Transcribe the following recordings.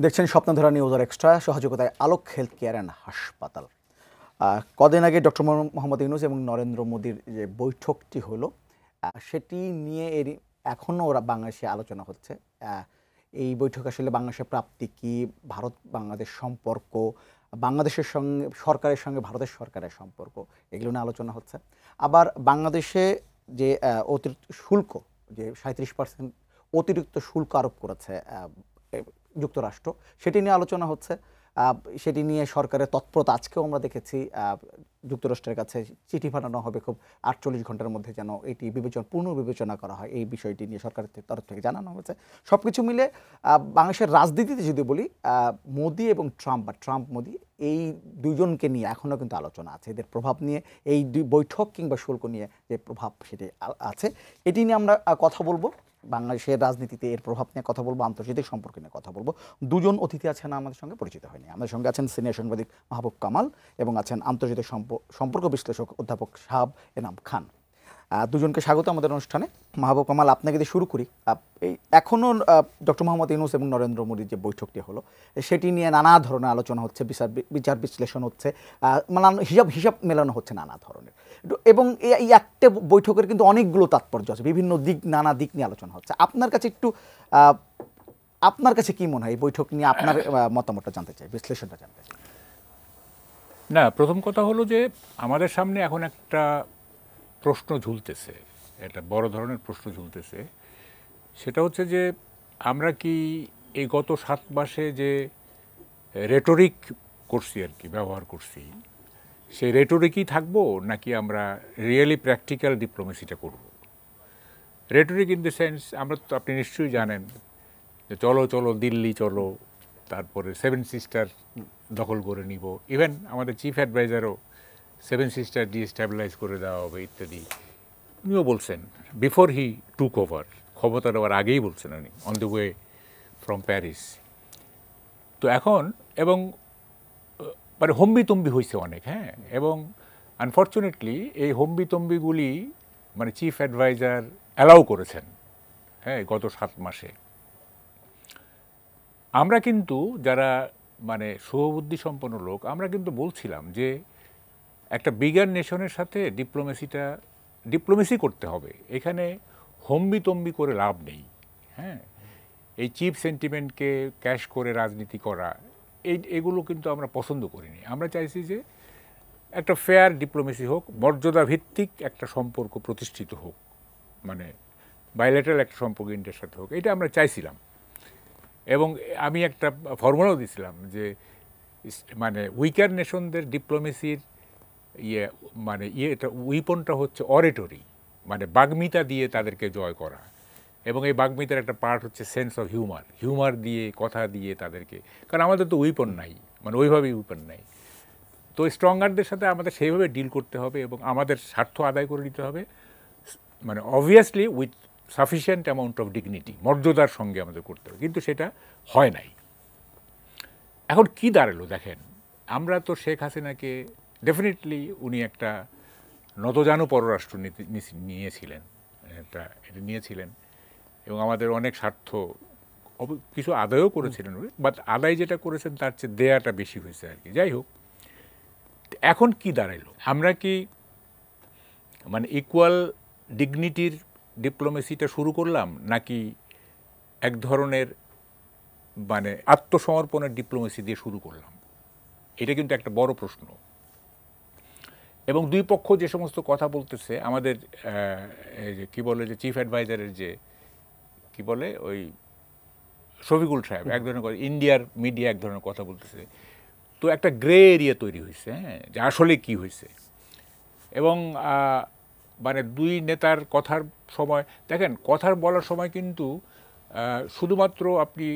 দেখছেন স্বপ্নধারা নিউজ আর এক্সট্রা সহযোগিতায় আলোক health care and হাসপাতাল। কদিন আগে ডক্টর মোহাম্মদ ইউনূস এবং নরেন্দ্র মোদীর যে বৈঠকটি হলো, সেটি নিয়ে এখনও ওরা বাংলাদেশে আলোচনা হচ্ছে। এই বৈঠক আসলে বাংলাদেশের প্রাপ্তি কী, ভারত বাংলাদেশ সম্পর্ক, বাংলাদেশের সঙ্গে সরকারের সঙ্গে ভারতের সরকারের সম্পর্ক, এগুলো নিয়ে আলোচনা হচ্ছে। আবার বাংলাদেশে যে অতিরিক্ত শুল্ক, যে 37% অতিরিক্ত শুল্ক আরোপ করেছে যুক্তরাষ্ট্র, সেটি নিয়ে আলোচনা হচ্ছে। সেটি নিয়ে সরকারের তৎপরতা আজকেও আমরা দেখেছি। যুক্তরাষ্ট্রের কাছে চিঠি পাঠানো হবে খুব 48 ঘন্টার মধ্যে যেন এটি পুনর্বিবেচনা করা হয়। এই বিষয়টি নিয়ে সরকারের তরফ থেকে জানানো হয়েছে। সব কিছু মিলে বাংলাদেশের রাজনীতিতে যদি বলি, মোদি এবং ট্রাম্প বা ট্রাম্প মোদি, এই দুজনকে নিয়ে এখনও কিন্তু আলোচনা আছে। এদের প্রভাব নিয়ে, এই দুই বৈঠক কিংবা শুল্ক নিয়ে যে প্রভাব সেটি আছে, এটি নিয়ে আমরা কথা বলবো। বাংলাদেশের রাজনীতিতে এর প্রভাব নিয়ে কথা বলবো, আন্তর্জাতিক সম্পর্ক নিয়ে কথা বলবো। দুজন অতিথি আছেন আমাদের সঙ্গে, পরিচিত হয়নি। আমাদের সঙ্গে আছেন সিনিয়র সাংবাদিক মাহবুব কামাল এবং আছেন আন্তর্জাতিক সম্পর্ক বিশ্লেষক অধ্যাপক শাহাব এনাম খান। দুজনকে স্বাগত আমাদের অনুষ্ঠানে। মাহবুব কামাল, আপনাকে দিয়ে শুরু করি। এই এখনও ডক্টর মোহাম্মদ ইউনূস এবং নরেন্দ্র মোদীর যে বৈঠকটি হলো, সেটি নিয়ে নানা ধরনের আলোচনা হচ্ছে, বিচার বিশ্লেষণ হচ্ছে, হিসাব মেলানো হচ্ছে নানা ধরনের। এবং এই একটা বৈঠকের কিন্তু অনেকগুলো তাৎপর্য আছে, বিভিন্ন নানা দিক নিয়ে আলোচনা হচ্ছে। আপনার কাছে কি মনে হয় এই বৈঠক নিয়ে আপনার মতামতটা জানতে চাই, বিশ্লেষণটা জানতে চাই। না, প্রথম কথা হলো যে আমাদের সামনে এখন একটা প্রশ্ন ঝুলতেছে, একটা বড় ধরনের প্রশ্ন ঝুলতেছে। সেটা হচ্ছে যে আমরা কি এই গত 7 মাসে যে রেটরিক করছি আর কি, ব্যবহার করছি, সেই রেটরিকই থাকবো নাকি আমরা রিয়েলি প্র্যাকটিক্যাল ডিপ্লোমেসিটা করব। রেটরিক ইন দ্য সেন্স, আমরা তো, আপনি নিশ্চয়ই জানেন যে চলো চলো দিল্লি চলো, তারপরে 7 সিস্টার দখল করে নিব। ইভেন আমাদের চিফ অ্যাডভাইজারও 7 সিস্টার ডিস্টেবিলাইজ করে দেওয়া হবে ইত্যাদি উনিও বলছেন, বিফোর হি টুক ওভার, ক্ষমতা দেওয়ার আগেই বলছেন উনি, on the way from Paris. তো এখন এবং মানে হম্বিতম্বি হয়েছে অনেক, হ্যাঁ। এবং আনফর্চুনেটলি এই হম্বিতম্বিগুলি মানে চিফ অ্যাডভাইজার অ্যালাউ করেছেন, হ্যাঁ, গত 7 মাসে। আমরা কিন্তু যারা মানে শুভবুদ্ধি সম্পন্ন লোক, আমরা কিন্তু বলছিলাম যে একটা বিগার নেশনের সাথে ডিপ্লোমেসি করতে হবে, এখানে হম্বিতম্বি করে লাভ নেই, হ্যাঁ। এই চিপ সেন্টিমেন্টকে ক্যাশ করে রাজনীতি করা, এগুলো কিন্তু আমরা পছন্দ করিনি। আমরা চাইছি যে একটা ফেয়ার ডিপ্লোমেসি হোক, মর্যাদা ভিত্তিক একটা সম্পর্ক প্রতিষ্ঠিত হোক, মানে বাইলেটারাল একটা সম্পর্ক ইন্ডিয়ার সাথে হোক, এটা আমরা চাইছিলাম। এবং আমি একটা ফর্মুলাও দিয়েছিলাম যে মানে উইকার নেশনদের ডিপ্লোমেসির এটা উইপনটা হচ্ছে অরেটরি, মানে বাগ্মিতা দিয়ে তাদেরকে জয় করা। এবং এই বাগ্মিতার একটা পার্ট হচ্ছে সেন্স অফ হিউমার দিয়ে, কথা দিয়ে তাদেরকে, কারণ আমাদের তো উইপন নাই, মানে ওইভাবেই উইপন নাই। তো স্ট্রঙ্গারদের সাথে আমাদের সেইভাবে ডিল করতে হবে এবং আমাদের স্বার্থ আদায় করে নিতে হবে, মানে obviously with sufficient amount of dignity, মর্যাদার সঙ্গে আমাদের করতে হবে, কিন্তু সেটা হয় নাই। এখন কি দাঁড়ালো দেখেন, আমরা তো শেখ হাসিনাকে ডেফিনেটলি উনি একটা নতজানু পররাষ্ট্রনীতি নিয়েছিলেন, এটা নিয়েছিলেন এবং আমাদের অনেক স্বার্থ কিছু আদায়ও করেছিলেন, বাট আদায় যেটা করেছেন তার চেয়ে দেয়াটা বেশি হয়েছে আর কি। যাই হোক, এখন কি দাঁড়াইলো, আমরা কি মানে ইকুয়াল ডিগনিটির ডিপ্লোমেসিটা শুরু করলাম নাকি এক ধরনের মানে আত্মসমর্পণের ডিপ্লোমেসি দিয়ে শুরু করলাম? এটা কিন্তু একটা বড় প্রশ্ন। এবং দুই পক্ষ যে সমস্ত কথা বলতেছে, আমাদের কি বলে যে চিফ অ্যাডভাইজারের যে কি বলে ওই শফিকুল সাহেব এক ধরনের কথা, ইন্ডিয়ার মিডিয়া এক ধরনের কথা বলতেছে, তো একটা গ্রে এরিয়া তৈরি হয়েছে, হ্যাঁ, যে আসলে কি হয়েছে। এবং মানে দুই নেতার কথার সময় দেখেন, কথার বলার সময় কিন্তু শুধুমাত্র আপনি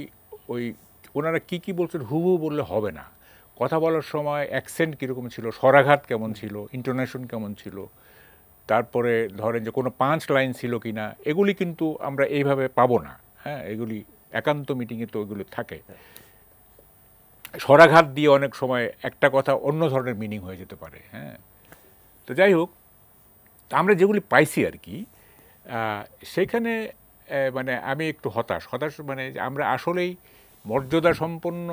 ওই ওনারা কি বলছেন হুবহু বললে হবে না। কথা বলার সময় অ্যাকসেন্ট কীরকম ছিল, স্বরাঘাত কেমন ছিল, ইন্টোনেশন কেমন ছিল, তারপরে ধরেন যে কোনো পাঁচ লাইন ছিল কি না, এগুলি কিন্তু আমরা এইভাবে পাবো না, হ্যাঁ। এগুলি একান্ত মিটিংয়ে তো এগুলি থাকে। স্বরাঘাত দিয়ে অনেক সময় একটা কথা অন্য ধরনের মিনিং হয়ে যেতে পারে, হ্যাঁ। তো যাই হোক, আমরা যেগুলি পাইছি আর কি, সেখানে মানে আমি একটু হতাশ, মানে আমরা আসলেই মর্যাদা সম্পন্ন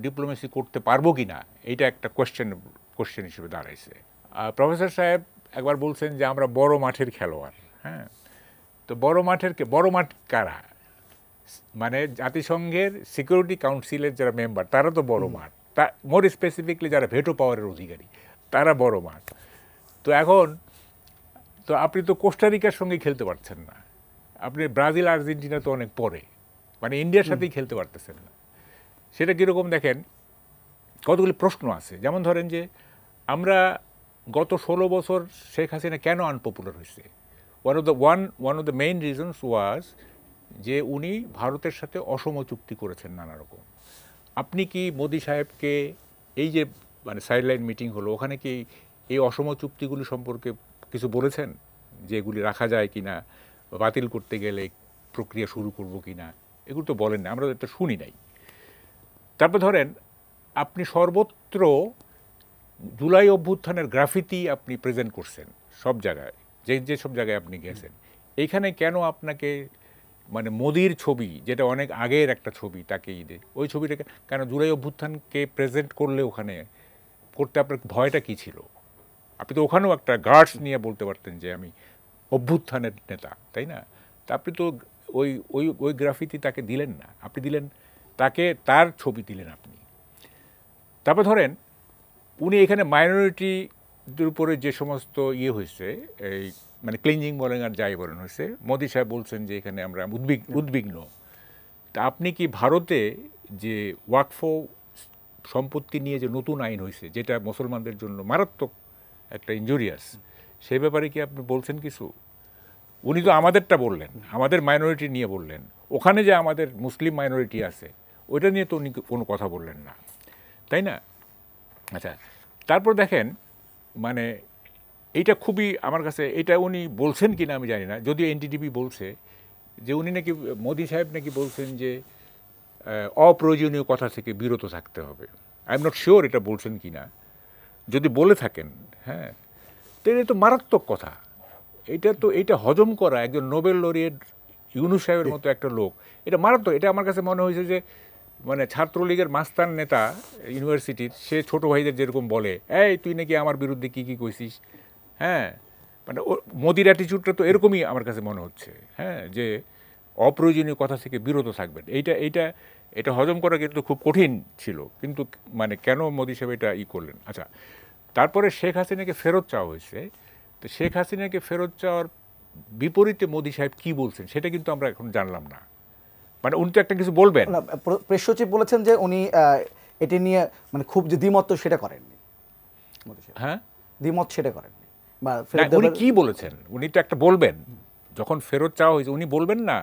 ডিপ্লোমেসি করতে পারবো কি না, এইটা একটা কোশ্চেন হিসেবে দাঁড়াইছে। প্রফেসর সাহেব একবার বলছেন যে আমরা বড় মাঠের খেলোয়াড়। হ্যাঁ, তো বড় মাঠ কারা? মানে জাতিসংঘের সিকিউরিটি কাউন্সিলের যারা মেম্বার তারা তো বড় মাঠ, তা মোর স্পেসিফিকলি যারা ভেটো পাওয়ারের অধিকারী তারা বড় মাঠ। তো এখন তো আপনি তো কোস্টারিকার সঙ্গে খেলতে পারছেন না, আপনি ব্রাজিল আর্জেন্টিনা তো অনেক পরে, মানে ইন্ডিয়ার সাথেই খেলতে পারতেছেন না। সেটা কীরকম দেখেন, কতগুলি প্রশ্ন আছে। যেমন ধরেন যে আমরা গত 16 বছর শেখ হাসিনা কেন আনপপুলার হয়েছে? One of the main reasons was যে উনি ভারতের সাথে অসম চুক্তি করেছেন নানা রকম। আপনি কি মোদি সাহেবকে এই যে মানে সাইডলাইন মিটিং হলো, ওখানে কি এই অসম চুক্তিগুলি সম্পর্কে কিছু বলেছেন, যে এগুলি রাখা যায় কিনা, বাতিল করতে গেলে প্রক্রিয়া শুরু করব কিনা? এগুলো তো বলেন না, আমরা তো এটা শুনি নাই। তারপর ধরেন আপনি সর্বত্র জুলাই অভ্যুত্থানের গ্রাফিতি আপনি প্রেজেন্ট করছেন সব জায়গায়, যে সব জায়গায় আপনি গেছেন। এইখানে কেন আপনাকে মানে মোদির ছবি, যেটা অনেক আগের একটা ছবি, তাকে ওই ছবিটাকে কেন জুলাই অভ্যুত্থানকে প্রেজেন্ট করলে ওখানে করতে আপনার ভয়টা কী ছিল? আপনি তো ওখানেও একটা গার্ডস নিয়ে বলতে পারতেন যে আমি অভ্যুত্থানের নেতা, তাই না? তা আপনি তো ওই ওই ওই গ্রাফিতি তাকে দিলেন না, আপনি দিলেন তাকে তার ছবি দিলেন আপনি। তারপর ধরেন উনি এখানে মাইনরিটিদের উপরে যে সমস্ত ইয়ে হয়েছে, এই মানে ক্লিনজিং বলেন আর যাই বলেন হয়েছে, মোদি সাহেব বলছেন যে এখানে আমরা উদ্বিগ্ন। তা আপনি কি ভারতে যে ওয়াকফ সম্পত্তি নিয়ে যে নতুন আইন হয়েছে, যেটা মুসলমানদের জন্য মারাত্মক একটা ইনজুরিয়াস, সেই ব্যাপারে কি আপনি বলছেন কিছু? উনি তো আমাদেরটা বললেন, আমাদের মাইনরিটি নিয়ে বললেন, ওখানে যে আমাদের মুসলিম মাইনরিটি আছে ওইটা নিয়ে তো উনি কোনো কথা বললেন না, তাই না? আচ্ছা, তারপর দেখেন মানে এইটা খুবই আমার কাছে, এটা উনি বলছেন কি না আমি জানি না, যদিও এনডিটিভি বলছে যে উনি নাকি মোদি সাহেব নাকি বলছেন যে অপ্রয়োজনীয় কথা থেকে বিরত থাকতে হবে। আই এম নট শিওর এটা বলছেন কি না, যদি বলে থাকেন হ্যাঁ, তো এটা তো মারাত্মক কথা। এইটা হজম করা একজন নোবেল লরিয়েট ইউনুস সাহেবের মতো একটা লোক, এটা মারাত্মক। এটা আমার কাছে মনে হয়েছে যে মানে ছাত্রলীগের মাস্তান নেতা ইউনিভার্সিটির, সে ছোটো ভাইদের যেরকম বলে, এই তুই নাকি আমার বিরুদ্ধে কী কী কইছিস, হ্যাঁ, মানে মোদির অ্যাটিচিউডটা তো এরকমই আমার কাছে মনে হচ্ছে, হ্যাঁ, যে অপ্রয়োজনীয় কথা থেকে বিরত থাকবেন। এটা হজম করা কিন্তু খুব কঠিন ছিল, কিন্তু মানে কেন মোদি সাহেব এটা করলেন। আচ্ছা, তারপরে শেখ হাসিনাকে ফেরত চাওয়া হয়েছে, তো শেখ হাসিনাকে ফেরত চাওয়ার বিপরীতে মোদি সাহেব কী বলছেন সেটা কিন্তু আমরা এখন জানলাম না। মানে উনি তো একটা কিছু বলবেন, প্রেস সচিব বলেছেন যে উনি এটি নিয়ে মানে খুব যে দ্বিমত সেটা করেননি, হ্যাঁ দ্বিমত সেটা করেননি। বা উনি কি বলেছেন, উনি তো একটা বলবেন, যখন ফেরত চাওয়া হয়েছে উনি বলবেন না,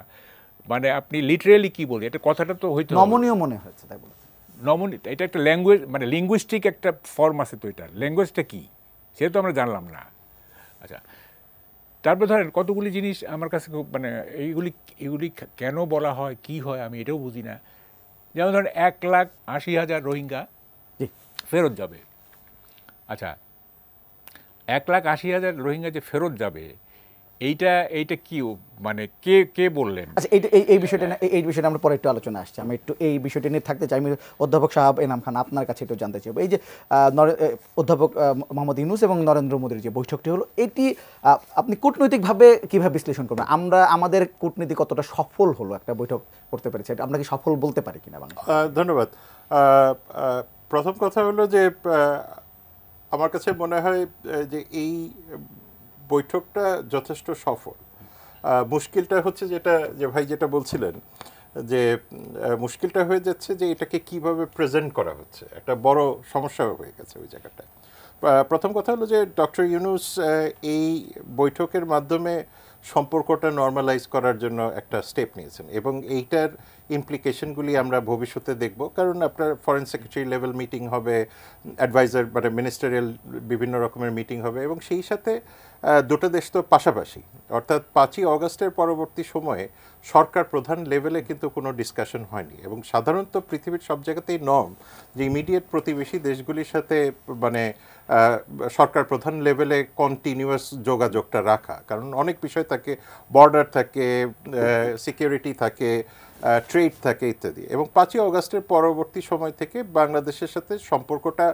মানে আপনি লিটারেলি কি বলবেন, এটা কথাটা তো হয়তো নমনীয় মনে হয়েছে তাই বলেছেন। এটা একটা ল্যাঙ্গুয়েজ, মানে লিঙ্গুইস্টিক একটা ফর্ম আছে, তো এটার ল্যাঙ্গুয়েজটা কী সেটা তো আমরা জানলাম না। আচ্ছা, তারপর ধরেন কতগুলি জিনিস আমার কাছে খুব মানে এগুলি কেন বলা হয়, কি হয়, আমি এটাও বুঝি না। যেমন ধরেন 1,80,000 রোহিঙ্গা ফেরত যাবে। আচ্ছা, 1,80,000 রোহিঙ্গা যে ফেরত যাবে, এইটা কি মানে কে বললেন? আচ্ছা, এই বিষয়টা আমরা পরে একটু আলোচনা আসছে, আমি একটু এই বিষয়টা নিয়ে থাকতে চাই। আমি অধ্যাপক সাহেব এনাম খান আপনার কাছে একটু জানতে চাইব, এই যে অধ্যাপক মোহাম্মদ ইউনূস এবং নরেন্দ্র মোদীর যে বৈঠকটি হলো, এটি আপনি কূটনৈতিকভাবে কীভাবে বিশ্লেষণ করবেন? আমাদের কূটনীতি কতটা সফল হলো, একটা বৈঠক করতে পেরেছে, এটা আমরা কি সফল বলতে পারি কিনা বাংলা? ধন্যবাদ। প্রথম কথা হলো যে আমার কাছে মনে হয় যে এই বৈঠকটা যথেষ্ট সফল। মুশকিলটা হচ্ছে যে ভাই যেটা বলছিলেন, যে মুশকিলটা হয়ে যাচ্ছে যে এটাকে কিভাবে প্রেজেন্ট করা হচ্ছে, একটা বড় সমস্যা হয়ে গেছে ওই জায়গাটায়। প্রথম কথা হলো যে ডক্টর ইউনূস এই বৈঠকের মাধ্যমে সম্পর্কটা নর্মালাইজ করার জন্য একটা স্টেপ নিয়েছেন, এবং এইটার ইমপ্লিকেশনগুলি আমরা ভবিষ্যতে দেখব। কারণ আপনার ফরেন সেক্রেটারি লেভেল মিটিং হবে, অ্যাডভাইজার মানে মিনিস্টারিয়াল বিভিন্ন রকমের মিটিং হবে, এবং সেই সাথে দুটো দেশ তো পাশাপাশি, অর্থাৎ 5ই অগস্টের পরবর্তী সময়ে সরকার প্রধান লেভেলে কিন্তু কোনো ডিসকাশন হয়নি। এবং সাধারণত পৃথিবীর সব জায়গাতেই নর্ম যে ইমিডিয়েট প্রতিবেশী দেশগুলির সাথে মানে সরকার প্রধান লেভেলে কন্টিনিউয়াস যোগাযোগটা রাখা, কারণ অনেক বিষয় থাকে, বর্ডার থাকে, সিকিউরিটি থাকে, ট্রেড থাকে ইত্যাদি। এবং 5ই অগাস্টের পরবর্তী সময় থেকে বাংলাদেশের সাথে সম্পর্কটা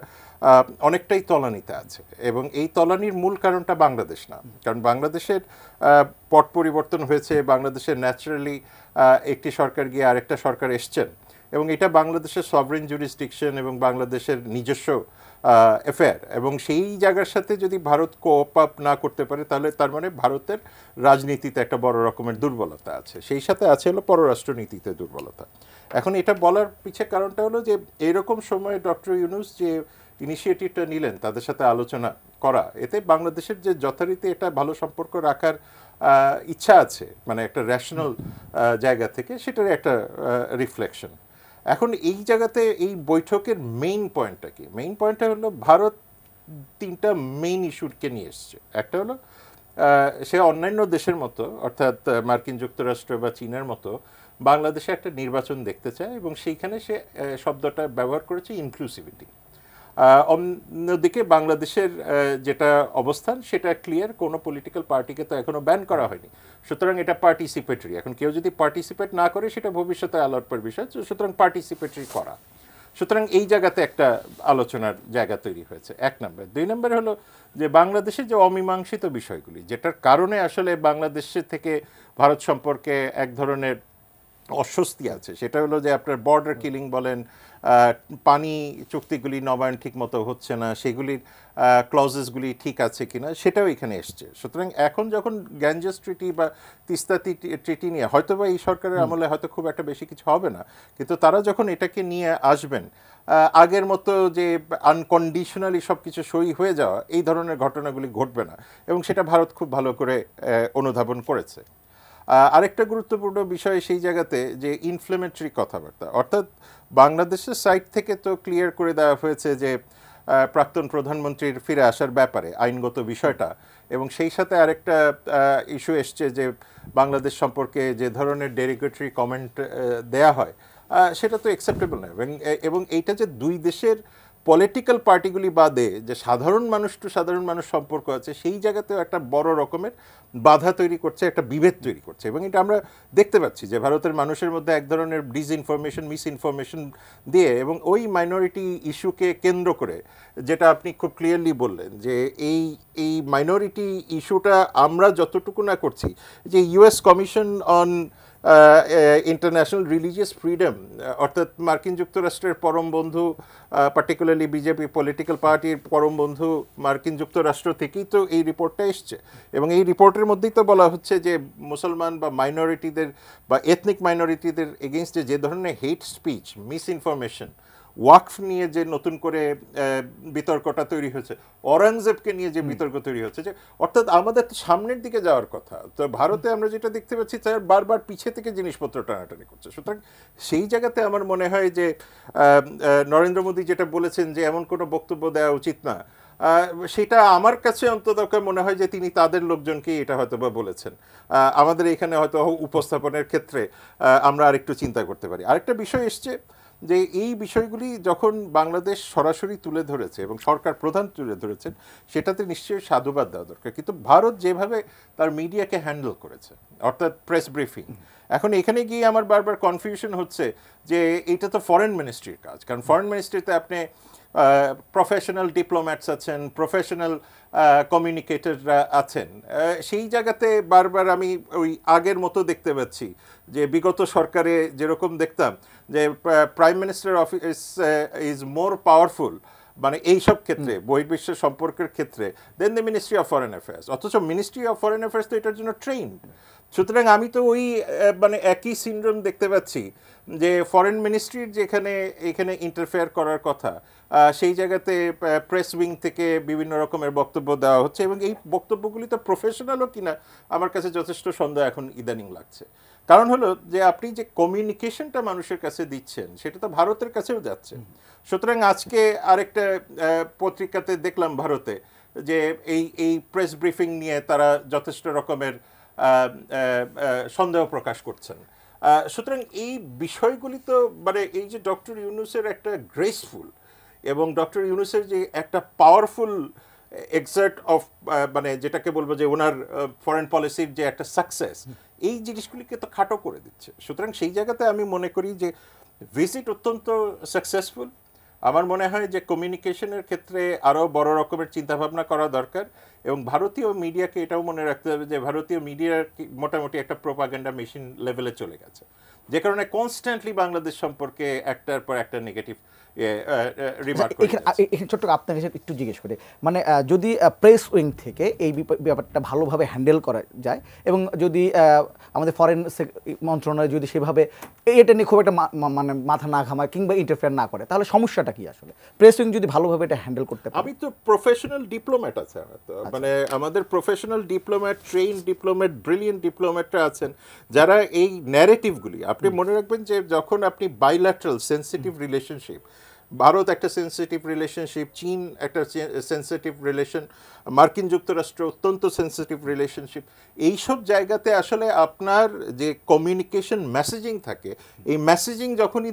অনেকটাই তলানিতে আছে, এবং এই তলানির মূল কারণটা বাংলাদেশ না, কারণ বাংলাদেশের পট পরিবর্তন হয়েছে, বাংলাদেশের ন্যাচারালি একটি সরকার গিয়ে আরেকটা সরকার এসছেন, এবং এটা বাংলাদেশের সভরেন জুরিসডিকশন এবং বাংলাদেশের নিজস্ব অ্যাফেয়ার, এবং সেই জায়গার সাথে যদি ভারত কোঅপ আপ না করতে পারে তাহলে তার মানে ভারতের রাজনীতিতে একটা বড় রকমের দুর্বলতা আছে, সেই সাথে আছে হলো পররাষ্ট্রনীতিতে দুর্বলতা। এখন এটা বলার পিছে কারণটা হলো যে এইরকম সময়ে ডক্টর ইউনূস যে ইনিশিয়েটিভটা নিলেন তাদের সাথে আলোচনা করা, এতে বাংলাদেশের যে যথারীতি এটা ভালো সম্পর্ক রাখার ইচ্ছা আছে, মানে একটা রেশনাল জায়গা থেকে, সেটার একটা রিফ্লেকশন। এখন এই জায়গাতে এই বৈঠকের মেইন পয়েন্টটা কি? মেইন পয়েন্টটা হলো ভারত 3টা মেইন ইস্যুকে নিয়ে এসছে। একটা হলো সে অন্যান্য দেশের মতো, অর্থাৎ মার্কিন যুক্তরাষ্ট্র বা চীনের মতো বাংলাদেশে একটা নির্বাচন দেখতে চায়, এবং সেইখানে সে শব্দটা ব্যবহার করেছে ইনক্লুসিভিটি। অন্যদিকে বাংলাদেশের যেটা অবস্থান সেটা ক্লিয়ার, কোনো পলিটিক্যাল পার্টিকে তো এখনো ব্যান করা হয়নি, সুতরাং এটা পার্টিসিপেটরি। এখন কেউ যদি পার্টিসিপেট না করে সেটা ভবিষ্যতে আলোচনার বিষয়, সুতরাং পার্টিসিপেটরি করা, সুতরাং এই জায়গাতে একটা আলোচনার জায়গা তৈরি হয়েছে, 1 নম্বর। 2 নম্বর হলো যে বাংলাদেশের যে অমীমাংসিত বিষয়গুলি, যেটার কারণে আসলে বাংলাদেশের থেকে ভারত সম্পর্কে এক ধরনের অস্বস্তি আছে, সেটা হলো যে আপনার বর্ডার কিলিং বলেন, পানি চুক্তিগুলি নবায়ন ঠিক মতো হচ্ছে না, সেগুলির ক্লজেসগুলি ঠিক আছে কিনা সেটাও এখানে এসছে। সুতরাং এখন যখন গ্যাঞ্জেস ট্রিটি বা তিস্তা ট্রিটি নিয়ে হয়তো বা এই সরকারের আমলে হয়তো খুব একটা বেশি কিছু হবে না, কিন্তু তারা যখন এটাকে নিয়ে আসবেন, আগের মতো যে আনকন্ডিশনালি সব কিছু সই হয়ে যাওয়া, এই ধরনের ঘটনাগুলি ঘটবে না, এবং সেটা ভারত খুব ভালো করে অনুধাবন করেছে। আরেকটা গুরুত্বপূর্ণ বিষয় সেই জায়গাতে যে ইনফ্লেমেটরি কথাবার্তা, অর্থাৎ বাংলাদেশের সাইড থেকে তো ক্লিয়ার করে দেওয়া হয়েছে যে প্রাক্তন প্রধানমন্ত্রীর ফিরে আসার ব্যাপারে আইনগত বিষয়টা, এবং সেই সাথে আরেকটা ইস্যু এসছে যে বাংলাদেশ সম্পর্কে যে ধরনের ডেরিগেটরি কমেন্ট দেয়া হয় সেটা তো অ্যাকসেপ্টেবল নয়, এবং এইটা যে দুই দেশের পলিটিক্যাল পার্টিগুলি বাদে যে সাধারণ মানুষ টু সাধারণ মানুষ সম্পর্ক আছে, সেই জায়গাতেও একটা বড় রকমের বাধা তৈরি করছে, একটা বিভেদ তৈরি করছে, এবং এটা আমরা দেখতে পাচ্ছি যে ভারতের মানুষের মধ্যে এক ধরনের ডিসইনফরমেশন, মিসইনফরমেশন দিয়ে, এবং ওই মাইনরিটি ইস্যুকে কেন্দ্র করে, যেটা আপনি খুব ক্লিয়ারলি বললেন যে এই মাইনরিটি ইস্যুটা আমরা যতটুকু না করছি, যে US commission on international religious freedom, অর্থাৎ মার্কিন যুক্তরাষ্ট্রের পরম বন্ধু, পার্টিকুলারলি বিজেপি পলিটিক্যাল পার্টির পরম বন্ধু মার্কিন যুক্তরাষ্ট্র থেকেই তো এই রিপোর্টটা এসছে, এবং এই রিপোর্টের মধ্যেই তো বলা হচ্ছে যে মুসলমান বা মাইনরিটিদের বা এথনিক মাইনরিটিদের এগেনস্টে যে ধরনের হেট স্পিচ, মিসইনফরমেশন, ওয়াকফ নিয়ে যে নতুন করে বিতর্কটা তৈরি হয়েছে, অরঙ্গজেবকে নিয়ে যে বিতর্ক তৈরি হচ্ছে, যে অর্থাৎ আমাদের তো সামনের দিকে যাওয়ার কথা, তো ভারতে আমরা যেটা দেখতে পাচ্ছি তার বারবার পিছে থেকে জিনিসপত্র টানাটানি করছে। সুতরাং সেই জায়গাতে আমার মনে হয় যে নরেন্দ্র মোদী যেটা বলেছেন যে এমন কোনো বক্তব্য দেওয়া উচিত না, সেটা আমার কাছে অন্তত মনে হয় যে তিনি তাদের লোকজনকেই এটা হয়তো বা বলেছেন। আমাদের এখানে হয়তো উপস্থাপনের ক্ষেত্রে আমরা আরেকটু চিন্তা করতে পারি। আরেকটা বিষয় এসছে যে এই বিষয়গুলি যখন বাংলাদেশ সরাসরি তুলে ধরেছে এবং সরকার প্রধান তুলে ধরেছেন, সেটাতে নিশ্চয়ই সাধুবাদ দেওয়া দরকার, কিন্তু ভারত যেভাবে তার মিডিয়াকে হ্যান্ডেল করেছে, অর্থাৎ প্রেস ব্রিফিং, এখন এখানে গিয়ে আমার বারবার কনফিউশন হচ্ছে যে এটা তো ফরেন মিনিস্ট্রির কাজ, কারণ ফরেন মিনিস্ট্রিতে আপনি প্রফেশনাল ডিপ্লোম্যাটস আছেন, প্রফেশনাল কমিউনিকেটররা আছেন, সেই জায়গাতে বারবার আমি ওই আগের মতো দেখতে পাচ্ছি যে বিগত সরকারে যেরকম দেখতাম যে prime minister office is more powerful, মানে এইসব ক্ষেত্রে বহির্বিশ্ব সম্পর্কের ক্ষেত্রে, then the ministry of foreign affairs, অথচ মিনিস্ট্রি অফ ফরেন অ্যাফেয়ার্স তো এটার জন্য ট্রেন্ড। সুতরাং আমি তো ওই মানে একই সিনড্রোম দেখতে পাচ্ছি যে ফরেন মিনিস্ট্রির যেখানে এখানে ইন্টারফেয়ার করার কথা, সেই জায়গাতে প্রেস উইং থেকে বিভিন্ন রকমের বক্তব্য দেওয়া হচ্ছে, এবং এই বক্তব্যগুলি তো প্রফেশনালও কিনা আমার কাছে যথেষ্ট সন্দেহ এখন ইদানিং লাগছে। কারণ হলো যে আপনি যে কমিউনিকেশনটা মানুষের কাছে দিচ্ছেন সেটা তো ভারতের কাছেও যাচ্ছে। সুতরাং আজকে আরেকটা পত্রিকাতে দেখলাম ভারতে যে এই প্রেস ব্রিফিং নিয়ে তারা যথেষ্ট রকমের সন্দেহ প্রকাশ করছেন। সুতরাং এই বিষয়গুলি তো মানে এই যে ডক্টর ইউনূসের একটা গ্রেসফুল, এবং ডক্টর ইউনূসের যে একটা পাওয়ারফুল এক্সার্ট অফ মানে যেটাকে বলবো যে ওনার ফরেন পলিসির যে একটা সাকসেস, এই জিনিসগুলিকে তো খাটো করে দিচ্ছে। সুতরাং সেই জায়গাতে আমি মনে করি যে ভিজিট অত্যন্ত সাকসেসফুল। আমার মনে হয় যে কমিউনিকেশনের ক্ষেত্রে আরও বড় রকমের চিন্তাভাবনা করা দরকার, এবং ভারতীয় মিডিয়াকে এটাও মনে রাখতে হবে যে ভারতীয় মিডিয়ার মোটামুটি একটা প্রোপাগান্ডা মেশিন লেভেলে চলে গেছে, যে কারণে কনস্ট্যান্টলি বাংলাদেশ সম্পর্কে একটার পর একটা নেগেটিভ রিমার্ক। এখানে ছোট্ট আপনার কাছে একটু জিজ্ঞেস করি, মানে যদি প্রেস উইং থেকে এই ব্যাপারটা ভালোভাবে হ্যান্ডেল করা যায়, এবং যদি আমাদের ফরেন মন্ত্রণালয় যদি সেভাবে এটা নিয়ে খুব একটা মানে মাথা না ঘামায় কিংবা ইন্টারফেয়ার না করে, তাহলে সমস্যাটা কি আসলে? প্রেস উইং যদি ভালোভাবে এটা হ্যান্ডেল করতে পারে। আমি তো প্রফেশনাল ডিপ্লোম্যাট আছে আমার তো, মানে আমাদের professional diplomat, train diplomat, brilliant ডিপ্লোম্যাটরা আছেন যারা এই ন্যারেটিভগুলি, আপনি মনে রাখবেন যে যখন আপনি বাইল্যাটারাল সেন্সিটিভ রিলেশনশিপ, ভারত একটা সেন্সিটিভ রিলেশনশিপ, চীন একটা সেন্সিটিভ রিলেশন, মার্কিন যুক্তরাষ্ট্র অত্যন্ত সেন্সিটিভ রিলেশনশিপ, এইসব জায়গাতে আসলে আপনার যে কমিউনিকেশন মেসেজিং থাকে, এই মেসেজিং যখনই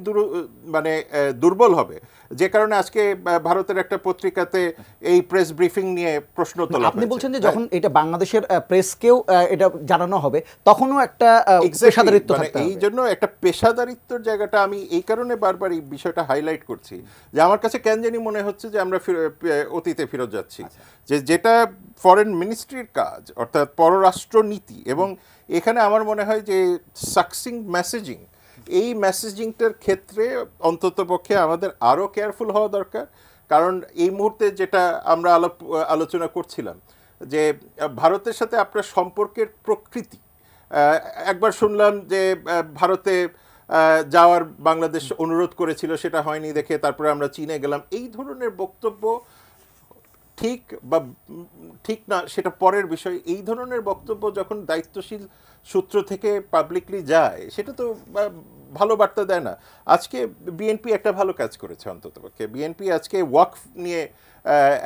মানে দুর্বল হবে, যে কারণে আজকে ভারতের একটা পত্রিকাতে এই প্রেস ব্রিফিং নিয়ে প্রশ্ন তোলা হয়েছে। আপনি বলছেন যে যখন এটা বাংলাদেশের প্রেসকেও এটা জানানো হবে, তখনও একটা পেশাদারিত্ব থাকতে হবে। এই জন্য একটা পেশাদারিত্বর জায়গাটা আমি এই কারণে বারবার এই বিষয়টা হাইলাইট করছি, যে আমার কাছে কেন জানি মনে হচ্ছে যে আমরা অতীতে ফেরত যাচ্ছি, যে যেটা ফরেন মিনিস্ট্রির কাজ, অর্থাৎ পররাষ্ট্র নীতি, এবং এখানে আমার মনে হয় যে সাকসিং মেসেজিং, এই মেসেজিংটার ক্ষেত্রে অন্ততপক্ষে আমাদের আরও কেয়ারফুল হওয়া দরকার। কারণ এই মুহূর্তে যেটা আমরা আলোচনা করছিলাম, যে ভারতের সাথে আপনার সম্পর্কের প্রকৃতি, একবার শুনলাম যে ভারতে যাওয়ার বাংলাদেশ অনুরোধ করেছিল, সেটা হয়নি দেখে তারপরে আমরা চীনে গেলাম। এই ধরনের বক্তব্য ঠিক বা ঠিক না সেটা পরের বিষয়। এই ধরনের বক্তব্য যখন দায়িত্বশীল সূত্র থেকে পাবলিকলি যায়, সেটা তো ভালো বার্তা দেয় না। আজকে বিএনপি একটা ভালো কাজ করেছে, অন্ততপক্ষে বিএনপি আজকে ওয়াকফ নিয়ে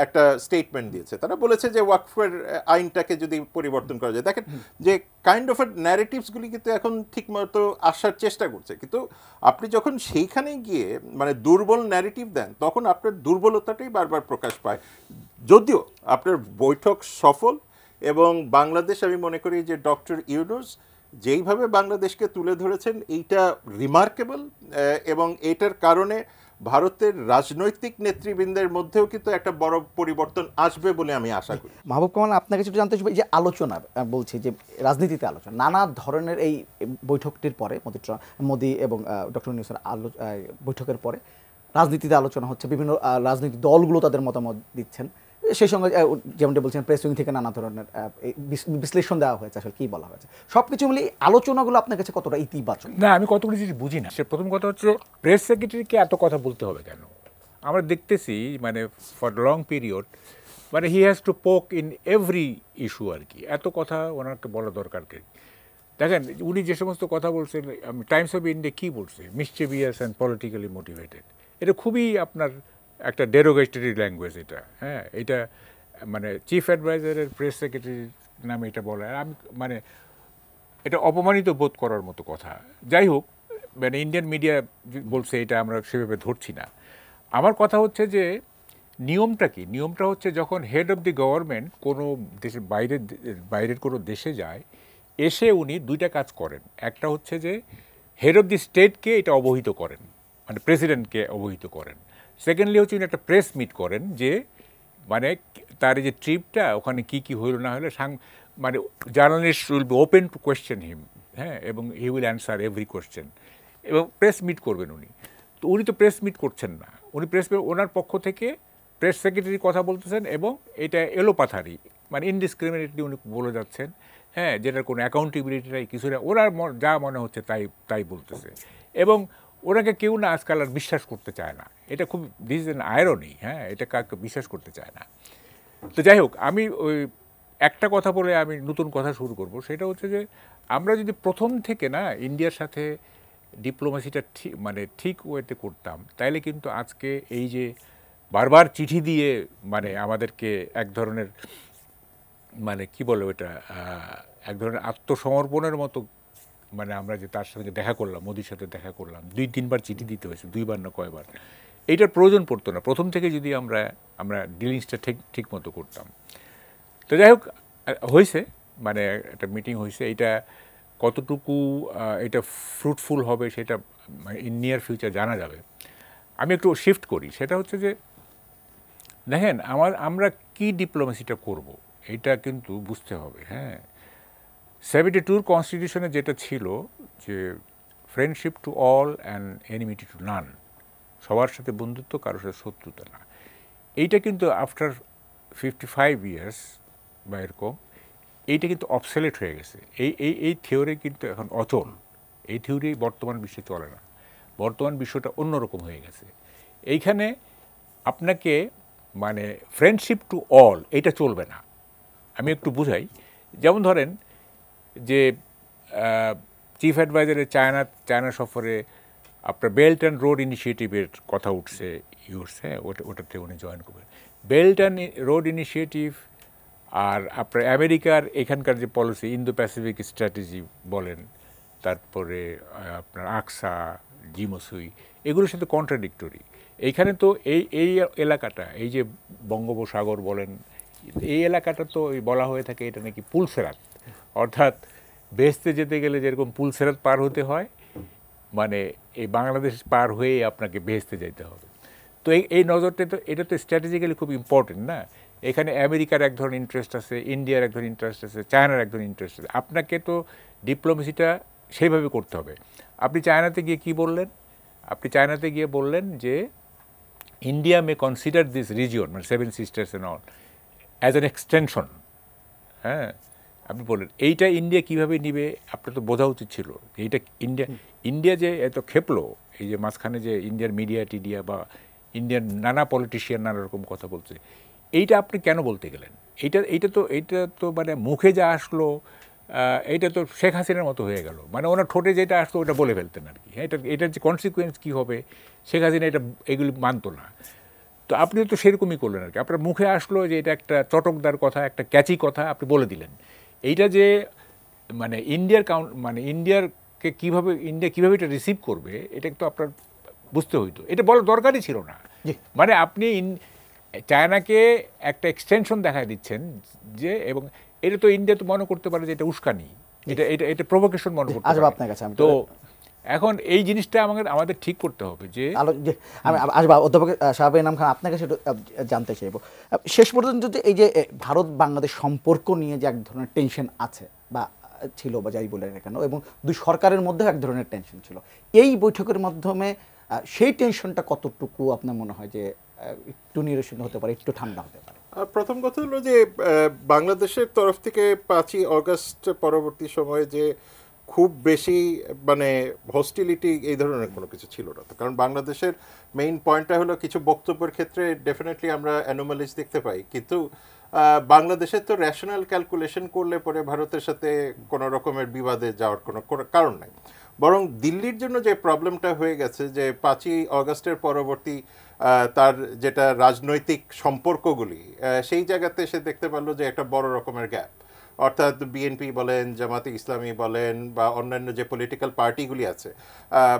একটা স্টেটমেন্ট দিয়েছে। তারা বলেছে যে ওয়াকফের আইনটাকে যদি পরিবর্তন করা যায়, দেখেন যে কাইন্ড অফ ন্যারেটিভসগুলি কিন্তু এখন ঠিক মতো আসার চেষ্টা করছে, কিন্তু আপনি যখন সেইখানে গিয়ে মানে দুর্বল ন্যারেটিভ দেন, তখন আপনার দুর্বলতাটাই বারবার প্রকাশ পায়। যদিও আপনার বৈঠক সফল, এবং বাংলাদেশ, আমি মনে করি যে ডক্টর ইউনূস যেইভাবে বাংলাদেশকে তুলে ধরেছেন এইটা রিমার্কেবল, এবং এটার কারণে ভারতের রাজনৈতিক নেতৃবৃন্দের মধ্যেও কিন্তু একটা বড় পরিবর্তন আসবে বলে আমি আশা করি। মাহবুব কামাল, আপনার কাছে একটু জানতে চাই, যে আলোচনা বলছি, যে রাজনীতিতে আলোচনা নানা ধরনের, এই বৈঠকটির পরে মোদি এবং ডক্টর ইউনূসের বৈঠকের পরে রাজনীতিতে আলোচনা হচ্ছে, বিভিন্ন রাজনৈতিক দলগুলো তাদের মতামত দিচ্ছেন, সেই সঙ্গে যেমনটা বলছেন প্রেস উইং থেকে নানা ধরনের বিশ্লেষণ দেওয়া হয়েছে, আসলে কী বলা হয়েছে, সব কিছু মিলে আলোচনাগুলো আপনার কাছে কতটা ইতিবাচক? না, আমি কতগুলো জিনিস বুঝি না। সে প্রথম কথা হচ্ছে, প্রেস সেক্রেটারিকে এত কথা বলতে হবে কেন? আমরা দেখতেছি মানে ফর লং পিরিয়ড, মানে হি হ্যাজ টু পোক ইন এভরি ইস্যু আর কি। এত কথা ওনাকে বলা দরকার কি? দেখেন উনি যে সমস্ত কথা বলছেন, টাইমস অফ ইন্ডিয়া কী বলছে, মিসচিভিয়াস অ্যান্ড পলিটিক্যালি মোটিভেটেড, এটা খুবই আপনার একটা ডেরোগেটরি ল্যাঙ্গুয়েজ এটা। হ্যাঁ, এটা মানে চিফ অ্যাডভাইজারের প্রেস সেক্রেটারির নামে এটা বলা, আমি মানে এটা অপমানিত বোধ করার মতো কথা। যাই হোক, মানে ইন্ডিয়ান মিডিয়া বলছে, এটা আমরা সেভাবে ধরছি না। আমার কথা হচ্ছে যে নিয়মটা কি? নিয়মটা হচ্ছে যখন হেড অফ দি গভর্নমেন্ট কোনো দেশের বাইরের কোনো দেশে যায়, এসে উনি দুইটা কাজ করেন। একটা হচ্ছে যে হেড অফ দি স্টেটকে এটা অবহিত করেন, মানে প্রেসিডেন্টকে অবহিত করেন। সেকেন্ডলি হচ্ছে উনি একটা প্রেস মিট করেন, যে মানে তার যে ট্রিপটা ওখানে কি কি হইল না হলে, মানে journalist will be open to question him, হ্যাঁ, এবং he will answer every question, এবং প্রেস মিট করবেন উনি। তো উনি তো প্রেস মিট করছেন না, উনি ওনার পক্ষ থেকে প্রেস সেক্রেটারি কথা বলতেছেন, এবং এটা এলোপাথারি মানে ইনডিসক্রিমিনেটলি উনি বলে যাচ্ছেন, হ্যাঁ, যেটার কোনো অ্যাকাউন্টেবিলিটি নাই, কিছু না, ওনার যা মনে হচ্ছে তাই বলতেছে। এবং ওনাকে কেউ না আজকাল আর বিশ্বাস করতে চায় না। এটা খুব দিস ইজ অ্যান আয়রনি, হ্যাঁ, এটা কাউকে বিশ্বাস করতে চায় না। তো যাই হোক, আমি ওই একটা কথা বলে আমি নতুন কথা শুরু করব, সেটা হচ্ছে যে আমরা যদি প্রথম থেকে না ইন্ডিয়ার সাথে ডিপ্লোমেসিটা ঠিক ওয়েতে করতাম, তাইলে কিন্তু আজকে এই যে বারবার চিঠি দিয়ে মানে আমাদেরকে এক ধরনের মানে কি বলে ওটা, এক ধরনের আত্মসমর্পণের মতো, মানে আমরা যে তার সঙ্গে দেখা করলাম, মোদির সাথে দেখা করলাম, 2-3 বার চিঠি দিতে হয়েছে, 2বার না কয়বার, এইটার প্রয়োজন পড়তো না প্রথম থেকে যদি আমরা আমরা ডিলিংসটা ঠিক মতো করতাম। তো যাই হোক হয়েছে, মানে একটা মিটিং হয়েছে, এটা কতটুকু এটা ফ্রুটফুল হবে সেটা ইন নিয়ার ফিউচার জানা যাবে। আমি একটু শিফট করি, সেটা হচ্ছে যে দেখেন আমরা কি ডিপ্লোমেসিটা করব এটা কিন্তু বুঝতে হবে। হ্যাঁ, 72 কনস্টিটিউশনে যেটা ছিল যে friendship to all and enmity two নান, সবার সাথে বন্ধুত্ব, কারোর সাথে শত্রুতা না, এইটা কিন্তু আফটার 55 ইয়ার্স বা এরকম এইটা কিন্তু অবসলেট হয়ে গেছে। এই থিওরি কিন্তু এখন অচল, এই থিওরি বর্তমান বিশ্বে চলে না, বর্তমান বিশ্বটা অন্যরকম হয়ে গেছে। এইখানে আপনাকে মানে ফ্রেন্ডশিপ টু অল এটা চলবে না। আমি একটু বুঝাই, যেমন ধরেন যে চিফ অ্যাডভাইজারের চায়না সফরে আপনার বেল্ট অ্যান্ড রোড ইনিশিয়েটিভের কথা উঠছে হ্যাঁ, ওটাতে উনি জয়েন করবেন। বেল্ট অ্যান্ড রোড ইনিশিয়েটিভ আর আপনার আমেরিকার এখানকার যে পলিসি, ইন্দো প্যাসিফিক স্ট্র্যাটেজি বলেন, তারপরে আপনার আকসা, জিমোসুই, এগুলোর সাথে কন্ট্রাডিক্টরি। এইখানে তো এই এলাকাটা, এই যে বঙ্গোপসাগর বলেন, এই এলাকাটা তো বলা হয়ে থাকে এটা নাকি পুলসেরাত, অর্থাৎ বেহেশতে যেতে গেলে যেরকম পুলসেরাত পার হতে হয়, মানে এই বাংলাদেশ পার হয়ে আপনাকে বেহেশতে যেতে হবে। তো এই নজরটা তো, এটা তো স্ট্র্যাটেজিক্যালি খুব ইম্পর্টেন্ট না। এখানে আমেরিকার এক ধরনের ইন্টারেস্ট আছে, ইন্ডিয়ার এক ধরনের ইন্টারেস্ট আছে, চায়নার এক ধরনের ইন্টারেস্ট আছে। আপনাকে তো ডিপ্লোমেসিটা সেইভাবে করতে হবে। আপনি চায়নাতে গিয়ে কি বললেন? আপনি চায়নাতে গিয়ে বললেন যে India May consider this region, মানে 7 sisters and all, as an extension. হ্যাঁ, আপনি বললেন এইটা ইন্ডিয়া কীভাবে নিবে আপনার তো বোঝা উচিত ছিল। এইটা ইন্ডিয়া যে এত খেপলো, এই যে মাঝখানে যে ইন্ডিয়ার মিডিয়া বা ইন্ডিয়ান নানা পলিটিশিয়ান নানা রকম কথা বলছে, এইটা আপনি কেন বলতে গেলেন? এইটা তো মানে মুখে যা আসলো, এইটা তো শেখ হাসিনার মতো হয়ে গেল, মানে ওনার ঠোঁটে যেটা আসলো ওটা বলে ফেলতেন আর কি। এটার যে কনসিকুয়েন্স কী হবে, শেখ হাসিনা এগুলি মানতো না। তো আপনিও তো সেরকমই করলেন আর কি। আপনার মুখে আসলো যে এটা একটা চটকদার কথা, একটা ক্যাচি কথা, আপনি বলে দিলেন। এইটা যে মানে ইন্ডিয়াকে ইন্ডিয়া কীভাবে এটা রিসিভ করবে, এটা তো আপনার বুঝতে হইতো। এটা বলার দরকারই ছিল না। মানে আপনি চায়নাকে একটা এক্সটেনশন দেখায় দিচ্ছেন যে, এবং এটা তো ইন্ডিয়া তো মনে করতে পারে যে এটা উস্কানি, এটা প্রভোকেশন মনে করতে পারে। আপনার কাছে তো এখন এই জিনিসটা আমাদের ঠিক করতে হবে যে আমি আসবো অধ্যাপক শাহাব ইনাম খান, আপনার কাছে জানতে চাইব শেষ পর্যন্ত যে এই যে ভারত বাংলাদেশ সম্পর্ক নিয়ে যে এক ধরনের টেনশন আছে বা ছিল বা যাই বলে না কেন, এবং দুই সরকারের মধ্যে এক ধরনের টেনশন ছিল, এই বৈঠকের মাধ্যমে সেই টেনশনটা কতটুকু আপনার মনে হয় যে একটু নিরসন হতে পারে, একটু ঠান্ডা হতে পারে? প্রথম কথা হলো যে বাংলাদেশের তরফ থেকে 5ই অগস্ট পরবর্তী সময়ে যে খুব বেশি মানে হস্টিলিটি এই ধরনের কোনো কিছু ছিল না। কারণ বাংলাদেশের মেইন পয়েন্টটা হলো কিছু বক্তব্যের ক্ষেত্রে ডেফিনেটলি আমরা অ্যানোমালিজ দেখতে পাই, কিন্তু বাংলাদেশের তো র্যাশনাল ক্যালকুলেশন করলে পরে ভারতের সাথে কোনো রকমের বিবাদে যাওয়ার কোনো কারণ নাই। বরং দিল্লির জন্য যে প্রবলেমটা হয়ে গেছে যে 5ই অগস্টের পরবর্তী তার যেটা রাজনৈতিক সম্পর্কগুলি, সেই জায়গাতে সে দেখতে পারলো যে একটা বড় রকমের গ্যাপ। অর্থাৎ বিএনপি বলেন, জামাতে ইসলামী বলেন, বা অন্যান্য যে পলিটিক্যাল পার্টিগুলি আছে,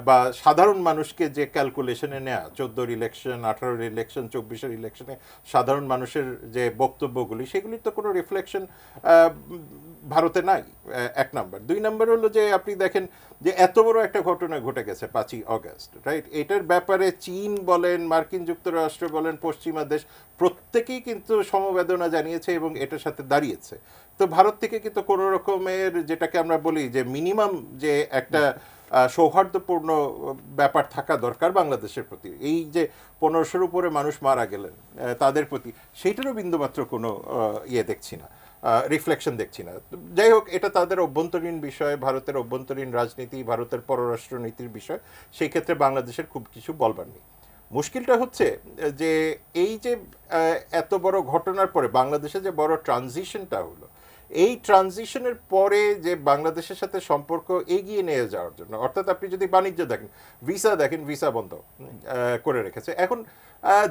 বা সাধারণ মানুষকে যে ক্যালকুলেশনে নেওয়া, 14-র ইলেকশন, 18-র ইলেকশন, 24-এর ইলেকশনে সাধারণ মানুষের যে বক্তব্যগুলি, সেগুলির তো কোনো রিফ্লেকশন ভারতে নাই, 1 নাম্বার। 2 নাম্বার হলো যে আপনি দেখেন যে এত বড় একটা ঘটনা ঘটে গেছে 5ই অগস্ট, রাইট? এটার ব্যাপারে চীন বলেন, মার্কিন যুক্তরাষ্ট্র বলেন, পশ্চিমা দেশ প্রত্যেকেই কিন্তু সমবেদনা জানিয়েছে এবং এটার সাথে দাঁড়িয়েছে। তো ভারত থেকে কিন্তু কোনো রকমের, যেটাকে আমরা বলি যে মিনিমাম যে একটা সৌহার্দ্যপূর্ণ ব্যাপার থাকা দরকার বাংলাদেশের প্রতি, এই যে 1500-র উপরে মানুষ মারা গেলেন তাদের প্রতি, সেইটারও বিন্দুমাত্র কোনো দেখছি না, রিফ্লেকশন দেখছি না। যাই হোক, এটা তাদের অভ্যন্তরীণ বিষয়, ভারতের অভ্যন্তরীণ রাজনীতি, ভারতের পররাষ্ট্রনীতির বিষয়, সেই ক্ষেত্রে বাংলাদেশের খুব কিছু বলবার নেই। মুশকিলটা হচ্ছে যে এই যে এত বড় ঘটনার পরে বাংলাদেশে যে বড় ট্রানজিশনটা হলো, এই ট্রানজিশনের পরে যে বাংলাদেশের সাথে সম্পর্ক এগিয়ে নিয়ে যাওয়ার জন্য, অর্থাৎ আপনি যদি বাণিজ্য দেখেন, ভিসা বন্ধ করে রেখেছে। এখন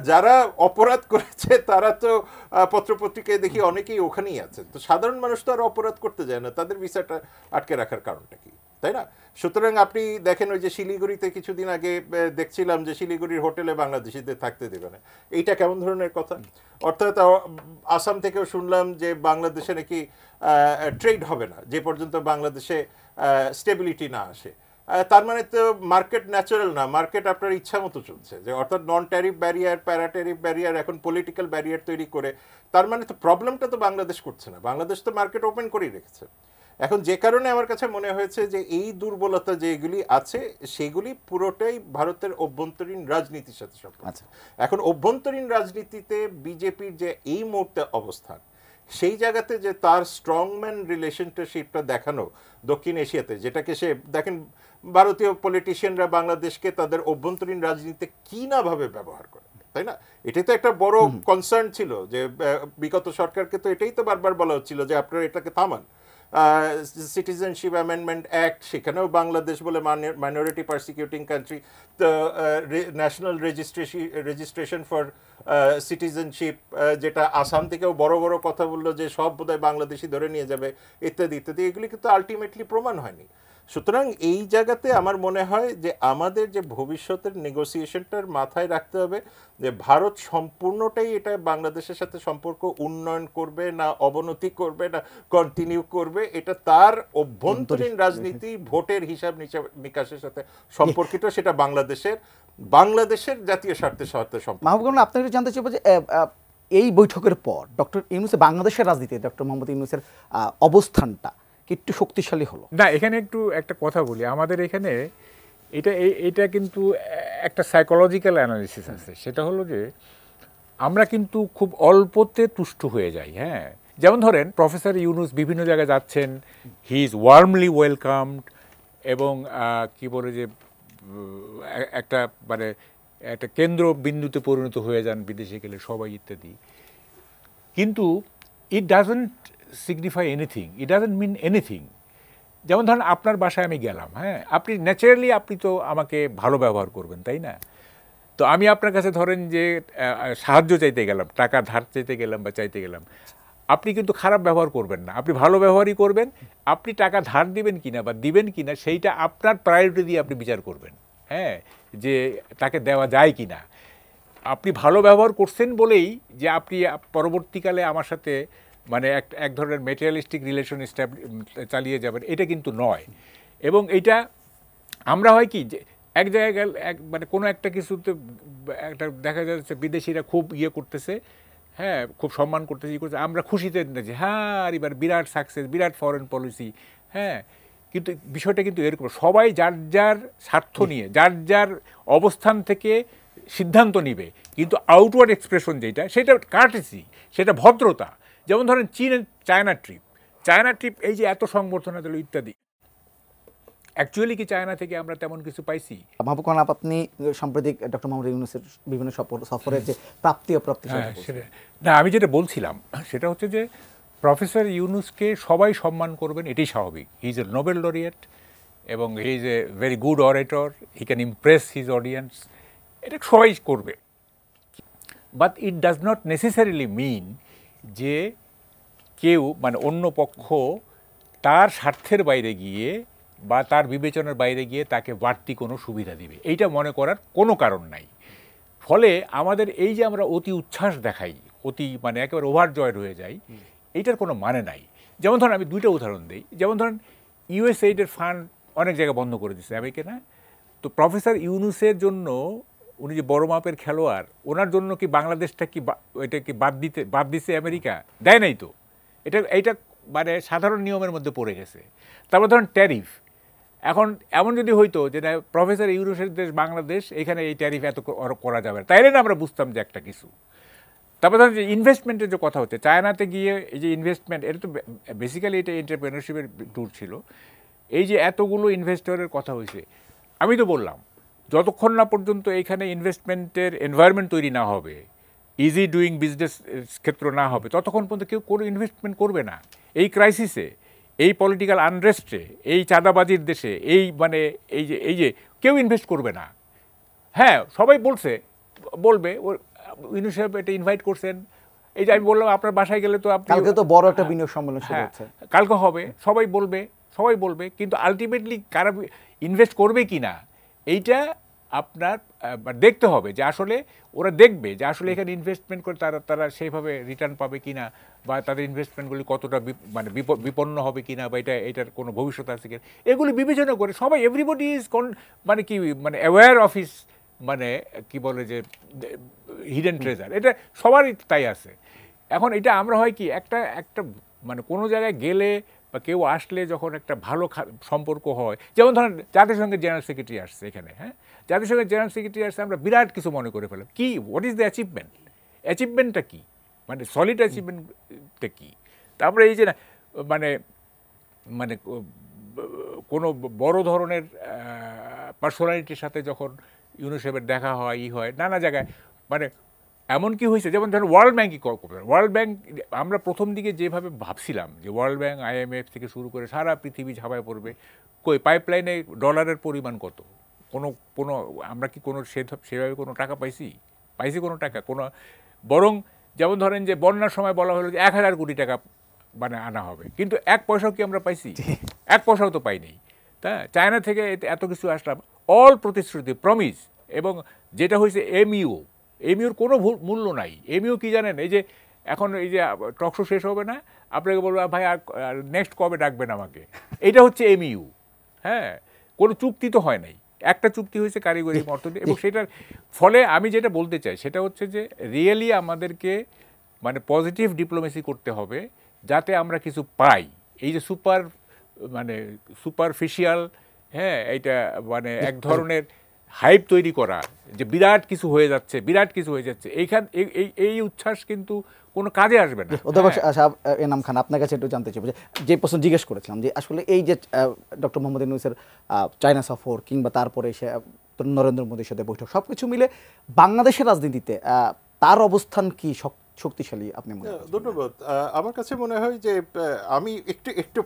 যারা অপরাধ করেছে তারা তো পত্রপত্রিকায় দেখি অনেকেই ওখানেই আছে। তো সাধারণ মানুষ তো আর অপরাধ করতে যায় না, তাদের ভিসাটা আটকে রাখার কারণটা কি? তাই না? সুতরাং আপনি দেখেন ওই যে শিলিগুড়িতে কিছুদিন আগে দেখছিলাম যে শিলিগুড়ির হোটেলে বাংলাদেশিদের থাকতে দেবে না। এইটা কেমন ধরনের কথা? অর্থাৎ আসাম থেকেও শুনলাম যে বাংলাদেশে নাকি ট্রেড হবে না যে পর্যন্ত বাংলাদেশে স্টেবিলিটি না আসে। তার মানে তো মার্কেট ন্যাচারাল না, মার্কেট আপনার ইচ্ছা মতো চলছে, যে অর্থাৎ নন ট্যারিফ ব্যারিয়ার, প্যারা ট্যারিফ ব্যারিয়ার, এখন পলিটিক্যাল ব্যারিয়ার তৈরি করে। তার মানে তো প্রবলেমটা তো বাংলাদেশ করছে না, বাংলাদেশ তো মার্কেট ওপেন করেই রেখেছে। এখন যে কারণে আমার কাছে মনে হয়েছে যে এই দুর্বলতা যেগুলি আছে সেগুলি পুরোটাই ভারতের অভ্যন্তরীণ রাজনীতির সাথে সম্পর্কিত। এখন অভ্যন্তরীণ রাজনীতিতে বিজেপির যে এই মুহূর্তে অবস্থান, সেই জায়গাতে যে তার স্ট্রংম্যান রিলেশনশিপটা দেখানো দক্ষিণ এশিয়াতে, যেটাকে সে দেখেন ভারতীয় পলিটিশিয়ানরা বাংলাদেশকে তাদের অভ্যন্তরীণ রাজনীতিতে কি না ভাবে ব্যবহার করে, তাই না? এটাই তো একটা বড় কনসার্ন ছিল, যে বিগত সরকারকে তো এটাই তো বারবার বলা হচ্ছিল যে আপনারা এটাকে থামান। সিটিজেনশিপ অ্যামেন্ডমেন্ট অ্যাক্ট, সেখানেও বাংলাদেশ বলে মাইনরিটি পারসিকিউটিং কান্ট্রি, তো ন্যাশনাল রেজিস্ট্রেশন ফর সিটিজেনশিপ, যেটা আসাম থেকেও বড় বড় কথা বললো যে সব বোধহয় বাংলাদেশি ধরে নিয়ে যাবে, ইত্যাদি ইত্যাদি, এগুলি কিন্তু আলটিমেটলি প্রমাণ হয়নি। সুতরাং এই জায়গাতে আমার মনে হয় যে আমাদের যে ভবিষ্যতের নেগোসিয়েশনটার মাথায় রাখতে হবে যে ভারত সম্পূর্ণটাই এটা বাংলাদেশের সাথে সম্পর্ক উন্নয়ন করবে না অবনতি করবে না কন্টিনিউ করবে, এটা তার অভ্যন্তরীণ রাজনীতি ভোটের হিসাব নিকাশের সাথে সম্পর্কিত, সেটা বাংলাদেশের জাতীয় স্বার্থের সাথে সম্পর্কিত। মাহবুব, আপনার একটু জানতে চাইবো যে এই বৈঠকের পর ডক্টর ইউনূসের বাংলাদেশের রাজনীতিতে ডক্টর মোহাম্মদ ইউনূসের অবস্থানটা কি একটু শক্তিশালী হলো? না, এখানে একটু একটা কথা বলি, আমাদের এখানে এটা কিন্তু একটা সাইকোলজিক্যাল অ্যানালিসিস আছে। সেটা হলো যে আমরা কিন্তু খুব অল্পতে তুষ্ট হয়ে যাই। হ্যাঁ, যেমন ধরেন প্রফেসর ইউনূস বিভিন্ন জায়গায় যাচ্ছেন, হি ইজ ওয়ার্মলি ওয়েলকামড, এবং কি বলে যে একটা মানে একটা কেন্দ্রবিন্দুতে পরিণত হয়ে যান বিদেশে গেলে সবাই, ইত্যাদি। কিন্তু it doesn't signify anything, it doesn't mean anything. যেমন ধরেন আপনার বাসায় আমি গেলাম, হ্যাঁ, আপনি ন্যাচারালি আপনি তো আমাকে ভালো ব্যবহার করবেন, তাই না? তো আমি আপনার কাছে ধরেন যে সাহায্য চাইতে গেলাম, টাকা ধার চাইতে গেলাম বা চাইতে গেলাম, আপনি কিন্তু খারাপ ব্যবহার করবেন না, আপনি ভালো ব্যবহারই করবেন। আপনি টাকা ধার দিবেন কিনা বা দিবেন কিনা সেইটা আপনার প্রায়োরিটি দিয়ে আপনি বিচার করবেন, হ্যাঁ, যে তাকে দেওয়া যায় কিনা। আপনি ভালো ব্যবহার করছেন বলেই যে আপনি পরবর্তীকালে আমার সাথে মানে এক ধরনের মেটেরিয়ালিস্টিক রিলেশন চালিয়ে যাবেন, এটা কিন্তু নয়। এবং এটা আমরা হয় কি যে এক জায়গায় গেল মানে কোনো একটা কিছুতে একটা দেখা যাচ্ছে বিদেশিরা খুব করতেছে, হ্যাঁ, খুব সম্মান করতেছে, আমরা খুশিতে নিয়েছি, হ্যাঁ এবার বিরাট সাকসেস, বিরাট ফরেন পলিসি, হ্যাঁ। কিন্তু বিষয়টা কিন্তু এরকম, সবাই যার যার স্বার্থ নিয়ে যার যার অবস্থান থেকে সিদ্ধান্ত নিবে, কিন্তু আউটওয়ার্ড এক্সপ্রেশন যেটা, সেটা কার্টেসি, সেটা ভদ্রতা। যেমন ধরেন চায়না ট্রিপ, এই যে এত সংবর্ধনা দিল ইত্যাদি, অ্যাকচুয়ালি কি চায়না থেকে আমরা তেমন কিছু পাইছি? মাহবুব খান, আপনি সাম্প্রতিক ডক্টর মোহাম্মদ ইউনূসের বিভিন্ন সফরের যে প্রাপ্তি অপ্রাপ্তি, না, আমি যেটা বলছিলাম সেটা হচ্ছে যে প্রফেসর ইউনূসকে সবাই সম্মান করবেন, এটাই স্বাভাবিক। He is a Nobel laureate এবং he is a very good orator, he can impress his audience, এটা সবাই করবে। But it does not necessarily mean যে কেউ মানে অন্য পক্ষ তার স্বার্থের বাইরে গিয়ে বা তার বিবেচনার বাইরে গিয়ে তাকে বাড়তি কোনো সুবিধা দিবে, এইটা মনে করার কোনো কারণ নাই। ফলে আমাদের এই যে আমরা অতি উচ্ছ্বাস দেখাই, অতি মানে একেবারে ওভারজয়েড হয়ে যাই, এইটার কোনো মানে নাই। যেমন ধরেন আমি দুইটা উদাহরণ দিই। যেমন ধরেন ইউএসএইডের ফান্ড অনেক জায়গায় বন্ধ করে দিচ্ছে আমেরিকা, না? তো প্রফেসর ইউনূসের জন্য, উনি যে বড় মাপের খেলোয়াড়, ওনার জন্য কি বাংলাদেশটা কি এটা কি বাদ দিছে আমেরিকা? দেয় নাই তো। এইটা মানে সাধারণ নিয়মের মধ্যে পড়ে গেছে। তারপর ধরেন ট্যারিফ, এখন এমন যদি হইতো যে না প্রফেসর ইউনূসের দেশ বাংলাদেশ, এখানে এই ট্যারিফ এত করা যাবে না, তাইলে না আমরা বুঝতাম যে একটা কিছু। তারপর ধরেন যে ইনভেস্টমেন্টের যে কথা হচ্ছে, চায়নাতে গিয়ে এই যে ইনভেস্টমেন্ট, এটা তো বেসিক্যালি এটা এন্টারপ্রেনারশিপের ট্যুর ছিল। এই যে এতগুলো ইনভেস্টরের কথা হয়েছে, আমি তো বললাম যতক্ষণ না পর্যন্ত এইখানে ইনভেস্টমেন্টের এনভায়রনমেন্ট তৈরি না হবে, ইজি ডুইং বিজনেস ক্ষেত্র না হবে, ততক্ষণ পর্যন্ত কেউ কোনো ইনভেস্টমেন্ট করবে না। এই ক্রাইসিসে, এই পলিটিক্যাল আনরেস্টে, এই চাঁদাবাজির দেশে, এই মানে এই যে কেউ ইনভেস্ট করবে না। হ্যাঁ, সবাই বলবে ইউনূস সাহেব এটা ইনভাইট করছেন, এই যে আমি বললাম আপনার বাসায় গেলে তো আপনি, কালকে তো বড় একটা বিনিয়োগ সম্মেলন শুরু হচ্ছে, কালকে হবে, সবাই বলবে, সবাই বলবে, কিন্তু আলটিমেটলি কারা ইনভেস্ট করবে কি না এইটা আপনার দেখতে হবে, যে আসলে ওরা দেখবে যে আসলে এখানে ইনভেস্টমেন্ট করে তারা সেইভাবে রিটার্ন পাবে কিনা, বা তাদের ইনভেস্টমেন্টগুলি কতটা মানে বিপন্ন হবে কিনা, বা এটার কোনো ভবিষ্যৎ আছে কিনা, এগুলি বিবেচনা করে সবাই এভরিবডি ইজ মানে কি মানে অ্যাওয়্যার অফ হিস মানে কি বলে যে হিডেন ট্রেজার, এটা সবারই তাই আছে। এখন এটা আমরা হয় কি একটা মানে কোনো জায়গায় গেলে বা কেউ আসলে যখন একটা ভালো সম্পর্ক হয়, যেমন ধরেন জাতিসংঘের জেনারেল সেক্রেটারি আসছে এখানে, হ্যাঁ, জাতিসংঘের জেনারেল সেক্রেটারি আসছে, আমরা বিরাট কিছু মনে করে ফেলাম, কি হোয়াট ইজ দ্য অ্যাচিভমেন্টটা কী, মানে সলিড অ্যাচিভমেন্টটা কী। তারপরে এই যে না মানে মানে কোনো বড় ধরনের পার্সোনালিটির সাথে যখন ইউনিসেফের দেখা হয়, হয় নানা জায়গায়, মানে এমন কি হয়েছে, যেমন ধরেন ওয়ার্ল্ড ব্যাঙ্কই, ওয়ার্ল্ড ব্যাঙ্ক আমরা প্রথম দিকে যেভাবে ভাবছিলাম যে ওয়ার্ল্ড ব্যাঙ্ক IMF থেকে শুরু করে সারা পৃথিবী ঝাঁপায় পড়বে, কই পাইপলাইনে ডলারের পরিমাণ কত, কোনো আমরা কি কোনো সেভাবে কোনো টাকা পাইছি কোনো টাকা, কোনো বরং যেমন ধরেন যে বন্যার সময় বলা হলো যে 1000 কোটি টাকা মানে আনা হবে, কিন্তু 1 পয়সাও কি আমরা পাইছি? 1 পয়সাও তো পাইনি। তা চায়না থেকে এত কিছু আসলাম, অল প্রতিশ্রুতি, প্রমিস, এবং যেটা হয়েছে এমইউর কোনো মূল্য নাই। এমইউ কি জানেন, এই যে এখন এই যে টকশো শেষ হবে না, আপনাকে বলবো ভাই আর নেক্সট কবে ডাকবেন আমাকে, এটা হচ্ছে এমইউ। হ্যাঁ, কোনো চুক্তি তো হয় নাই, একটা চুক্তি হয়েছে কারিগরি অর্থনীতি, এবং সেটার ফলে আমি যেটা বলতে চাই সেটা হচ্ছে যে রিয়েলি আমাদেরকে মানে পজিটিভ ডিপ্লোমেসি করতে হবে যাতে আমরা কিছু পাই। এই যে সুপারফিশিয়াল, হ্যাঁ, এইটা মানে এক ধরনের হাইপ তৈরি করা যে বিরাট কিছু হয়ে যাচ্ছে এই উচ্ছ্বাস কিন্তু কোনো কাজে আসবে না। অধ্যাপক সাহেব এনাম খান, আপনার কাছে একটু জানতে চাই, যে প্রশ্ন জিজ্ঞেস করেছিলাম যে আসলে এই যে ডক্টর মোহাম্মদ ইউনূসের চায়না সফর কিংবা তারপরে সে নরেন্দ্র মোদীর সাথে বৈঠক, সব কিছু মিলে বাংলাদেশের রাজনীতিতে তার অবস্থান কি শক্তিশালী আপনি মনে করেন? ধন্যবাদ। আমার কাছে মনে হয় যে আমি একটু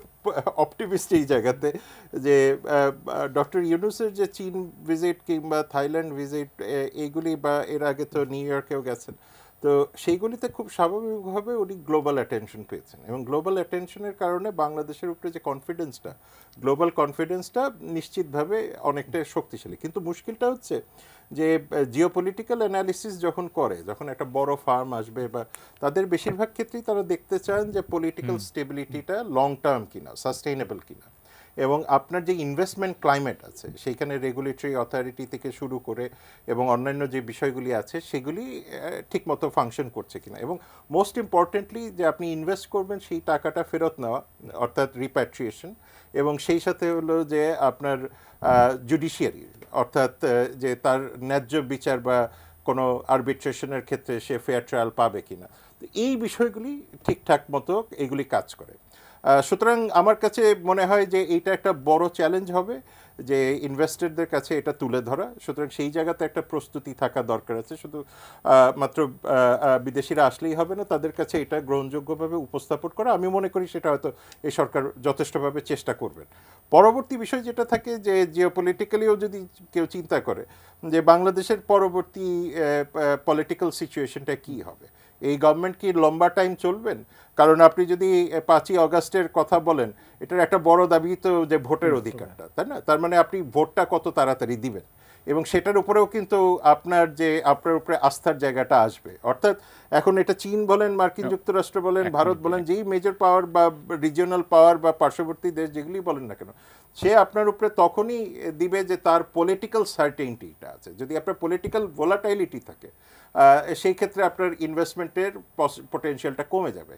অপটিমিস্ট এই জায়গাতে, যে ডক্টর ইউনূসের যে চীন ভিজিট কিংবা থাইল্যান্ড ভিজিট এইগুলি, বা এর আগে তো নিউ ইয়র্কেও গেছেন, তো সেইগুলিতে খুব স্বাভাবিকভাবে উনি গ্লোবাল অ্যাটেনশন পেয়েছেন, এবং গ্লোবাল অ্যাটেনশনের কারণে বাংলাদেশের উপরে যে কনফিডেন্সটা, গ্লোবাল কনফিডেন্সটা নিশ্চিতভাবে অনেকটা শক্তিশালী। কিন্তু মুশকিলটা হচ্ছে যে জিওপলিটিক্যাল অ্যানালিসিস যখন একটা বড় ফার্ম আসবে, বা তাদের বেশিরভাগ ক্ষেত্রেই তারা দেখতে চান যে পলিটিক্যাল স্টেবিলিটিটা লং টার্ম কিনা, সাস্টেইনেবল কিনা, এবং আপনার যে ইনভেস্টমেন্ট ক্লাইমেট আছে সেইখানে রেগুলেটরি অথরিটি থেকে শুরু করে এবং অন্যান্য যে বিষয়গুলি আছে সেগুলি ঠিকমতো ফাংশন করছে কিনা, এবং মোস্ট ইম্পর্টেন্টলি যে আপনি ইনভেস্ট করবেন সেই টাকাটা ফেরত নেওয়া, অর্থাৎ রিপ্যাট্রিয়েশন, এবং সেই সাথে হলো যে আপনার জুডিশিয়ারি, অর্থাৎ যে তার ন্যায্য বিচার বা কোনো আরবিট্রেশনের ক্ষেত্রে সে ফেয়ার ট্রায়াল পাবে কিনা, তো এই বিষয়গুলি ঠিকঠাক মতো এগুলি কাজ করে। সুতরাং আমার কাছে মনে হয় যে এইটা একটা বড় চ্যালেঞ্জ হবে যে ইনভেস্টরদের কাছে এটা তুলে ধরা। সুতরাং সেই জায়গাতে একটা প্রস্তুতি থাকা দরকার আছে। শুধু মাত্র বিদেশিরা আসলেই হবে না, তাদের কাছে এটা গ্রহণযোগ্যভাবে উপস্থাপন করা, আমি মনে করি সেটা হয়তো এই সরকার যথেষ্টভাবে চেষ্টা করবেন। পরবর্তী বিষয় যেটা থাকে যে জিওপলিটিক্যালিও যদি কেউ চিন্তা করে যে বাংলাদেশের পরবর্তী পলিটিক্যাল সিচুয়েশনটা কী হবে, এই গভর্নমেন্ট কি লম্বা টাইম চলবেন? কারণ আপনি যদি 5ই অগাস্টের কথা বলেন, এটার একটা বড় দাবি তো যে ভোটের অধিকারটা, তাই না? তার মানে আপনি ভোটটা কত তাড়াতাড়ি দিবেন, এবং সেটার উপরেও কিন্তু আপনার উপরে আস্থার জায়গাটা আসবে। অর্থাৎ এখন এটা চীন বলেন, মার্কিন যুক্তরাষ্ট্র বলেন, ভারত বলেন, যেই মেজর পাওয়ার বা রিজিওনাল পাওয়ার বা পার্শ্ববর্তী দেশ যেগুলি বলেন না কেন, সে আপনার উপরে তখনই দিবে যে তার পলিটিক্যাল সার্টেনটিটা আছে। যদি আপনার পলিটিক্যাল ভোলাটাইলিটি থাকে, সেই ক্ষেত্রে আপনার ইনভেস্টমেন্টের পোটেনশিয়ালটা কমে যাবে।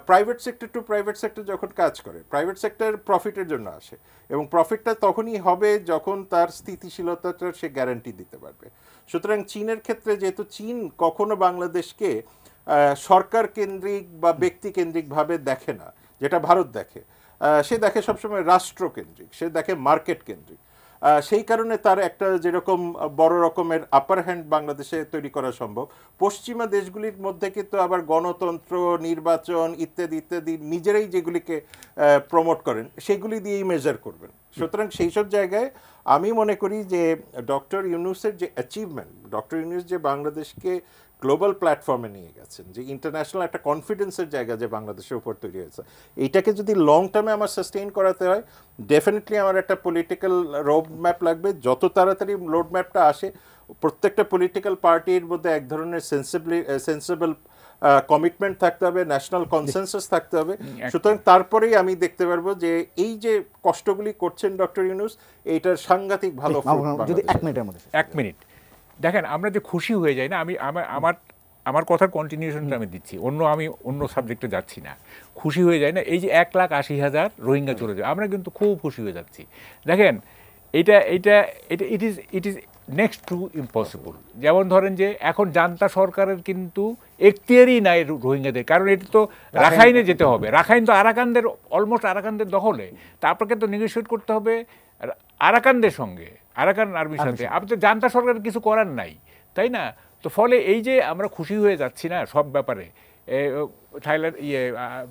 Private sector to private sector যখন কাজ করে, প্রাইভেট সেক্টর প্রফিটের জন্য আসে, এবং প্রফিটটা তখনই হবে যখন তার স্থিতিশীলতাটা সে গ্যারান্টি দিতে পারবে। সুতরাং চীনের ক্ষেত্রে যেহেতু চীন কখনো বাংলাদেশকে সরকার কেন্দ্রিক বা ব্যক্তি কেন্দ্রিকভাবে দেখে না, যেটা ভারত দেখে, সে দেখে সবসময় রাষ্ট্রকেন্দ্রিক, সে দেখে মার্কেট কেন্দ্রিক। সেই কারণে তার একটা যেরকম বড় রকমের আপার হ্যান্ড বাংলাদেশে তৈরি করা সম্ভব, পশ্চিমা দেশগুলির মধ্যে কিন্তু আবার গণতন্ত্র, নির্বাচন ইত্যাদি ইত্যাদি নিজেরাই যেগুলিকে প্রমোট করেন সেগুলি দিয়েই মেজার করবেন। সুতরাং সেই সব জায়গায় আমি মনে করি যে ডক্টর ইউনূসের যে অ্যাচিভমেন্ট, ডক্টর ইউনূস যে বাংলাদেশকে গ্লোবাল প্ল্যাটফর্মে নিয়ে গেছেন, যে ইন্টারন্যাশনাল একটা কনফিডেন্সের জায়গা যে বাংলাদেশের উপর তৈরি হয়েছে, এইটাকে যদি লং টার্মে আমার সাস্টেইন করাতে হয়, ডেফিনেটলি আমার একটা পলিটিক্যাল রোড ম্যাপ লাগবে। যত তাড়াতাড়ি রোড ম্যাপটা আসে, প্রত্যেকটা পলিটিক্যাল পার্টির মধ্যে এক ধরনের সেন্সেবল কমিটমেন্ট থাকতে হবে, ন্যাশনাল কনসেনসাস থাকতে হবে। সুতরাং তারপরেই আমি দেখতে পারবো যে এই যে কষ্টগুলি করছেন ডক্টর ইউনূস, এইটার সাংঘাতিক ভালো যদি 1 মিনিটের মধ্যে 1 মিনিট দেখেন, আমরা যে খুশি হয়ে যাই না, আমার কথার কন্টিনিউশনটা আমি দিচ্ছি, আমি অন্য সাবজেক্টে যাচ্ছি না। খুশি হয়ে যায় না এই যে 1,80,000 রোহিঙ্গা চলে যায়, আমরা কিন্তু খুব খুশি হয়ে যাচ্ছি। দেখেন it is next to impossible. যেমন ধরেন যে এখন জান্তা সরকারের কিন্তু এখতিয়ারই নাই রোহিঙ্গাদের, কারণ এটা তো রাখাইনে যেতে হবে। রাখাইন তো আরাকানদের, অলমোস্ট আরাকানদের দখলে, তা আপনাকে তো নেগোশিয়েট করতে হবে আরাকানদের সঙ্গে, আরাকান আর্মির সাথে। আপনি তো জান্তা সরকারের কিছু করার নাই, তাই না? তো ফলে এই যে আমরা খুশি হয়ে যাচ্ছি না সব ব্যাপারে, থাইল্যান্ড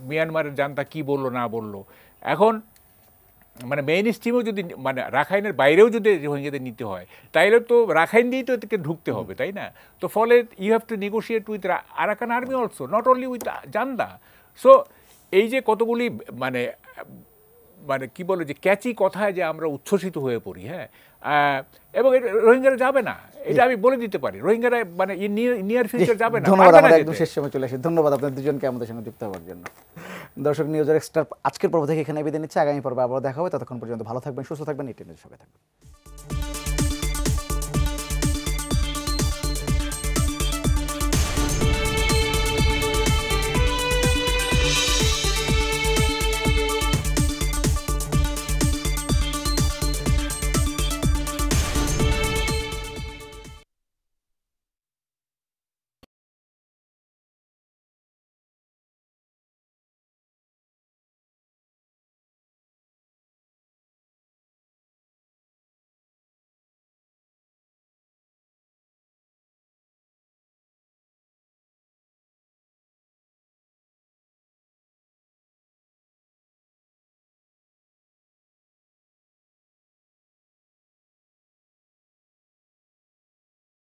মিয়ানমারের জান্তা কি বললো না বললো, এখন মানে মেইন স্ট্রিমও যদি মানে রাখাইনের বাইরেও যদি রোহিঙ্গাদের নিতে হয়, তাইলে তো রাখাইন দিয়েই তো এটাকে ঢুকতে হবে, তাই না? তো ফলে you have to negotiate with Arakan Army also, not only with junta. So এই যে কতগুলি মানে মানে কি বলে যে ক্যাচি কথায় যে আমরা উচ্ছ্বসিত হয়ে পড়ি, হ্যাঁ, এবং রোহিঙ্গারা যাবে না, এটা আমি বলে দিতে পারি। রোহিঙ্গারা মানে নিয়ার ফিউচার যাবে না। ধন্যবাদ, আমাদের একদম শেষ সময় চলে আসে। ধন্যবাদ আপনাদের দুজনকে আমাদের সঙ্গে যুক্ত হওয়ার জন্য। দর্শক, নিউজের এক্সট্রা আজকের পর্ব থেকে এখানে বিদায় নিচ্ছে। আগামী পর্বে আবার দেখা হবে। ততক্ষণ পর্যন্ত ভালো থাকবেন, সুস্থ থাকবেন, ইন্টারনেটের সঙ্গে থাকবেন।